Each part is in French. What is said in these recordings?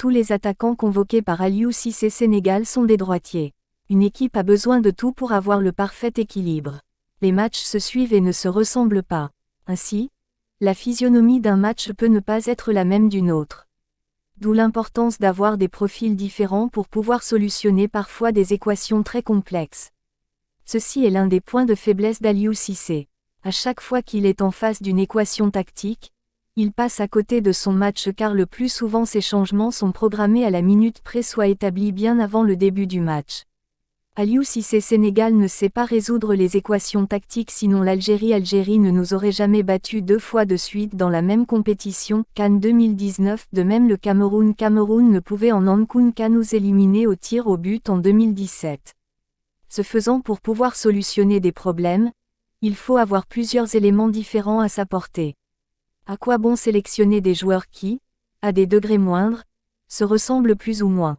Tous les attaquants convoqués par Aliou Cissé Sénégal sont des droitiers. Une équipe a besoin de tout pour avoir le parfait équilibre. Les matchs se suivent et ne se ressemblent pas. Ainsi, la physionomie d'un match peut ne pas être la même d'une autre. D'où l'importance d'avoir des profils différents pour pouvoir solutionner parfois des équations très complexes. Ceci est l'un des points de faiblesse d'Aliou Cissé. À chaque fois qu'il est en face d'une équation tactique, il passe à côté de son match car le plus souvent ces changements sont programmés à la minute près soit établis bien avant le début du match. Aliou Cissé Sénégal ne sait pas résoudre les équations tactiques sinon l'Algérie ne nous aurait jamais battus 2 fois de suite dans la même compétition, CAN 2019, de même le Cameroun ne pouvait en Ankun qu'à nous éliminer au tir au but en 2017. Ce faisant pour pouvoir solutionner des problèmes, il faut avoir plusieurs éléments différents à sa portée. À quoi bon sélectionner des joueurs qui, à des degrés moindres, se ressemblent plus ou moins?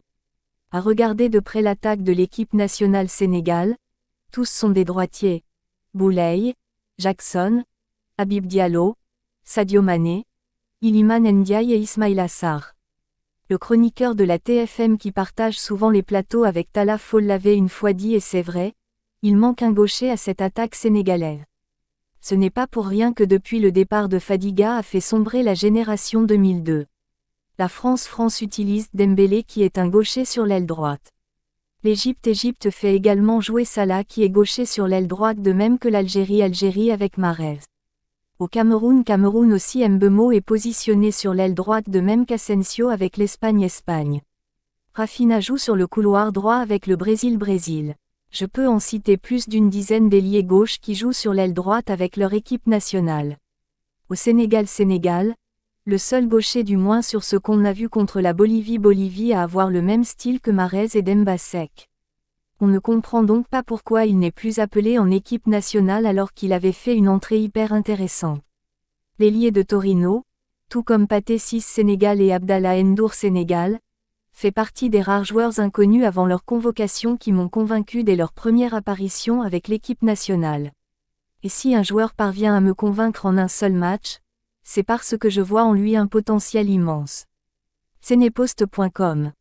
À regarder de près l'attaque de l'équipe nationale Sénégal, tous sont des droitiers. Boulaye, Jackson, Habib Diallo, Sadio Mané, Iliman Ndiaye et Ismaïla Sarr. Le chroniqueur de la TFM qui partage souvent les plateaux avec Tala Fall l'avait une fois dit et c'est vrai, il manque un gaucher à cette attaque sénégalaise. Ce n'est pas pour rien que depuis le départ de Fadiga a fait sombrer la génération 2002. La France utilise Dembélé qui est un gaucher sur l'aile droite. L'Égypte fait également jouer Salah qui est gaucher sur l'aile droite de même que l'Algérie avec Mahrez. Au Cameroun aussi Mbemo est positionné sur l'aile droite de même qu'Asensio avec l'Espagne. Rafinha joue sur le couloir droit avec le Brésil. Je peux en citer plus d'une dizaine d'ailiers gauche qui jouent sur l'aile droite avec leur équipe nationale. Au Sénégal, le seul gaucher du moins sur ce qu'on a vu contre la Bolivie à avoir le même style que Mahrez et Demba Seck. On ne comprend donc pas pourquoi il n'est plus appelé en équipe nationale alors qu'il avait fait une entrée hyper intéressante. L'ailier de Torino, tout comme Pathé Ciss Sénégal et Abdallah Ndour Sénégal, fait partie des rares joueurs inconnus avant leur convocation qui m'ont convaincu dès leur première apparition avec l'équipe nationale. Et si un joueur parvient à me convaincre en un seul match, c'est parce que je vois en lui un potentiel immense. Cenepost.com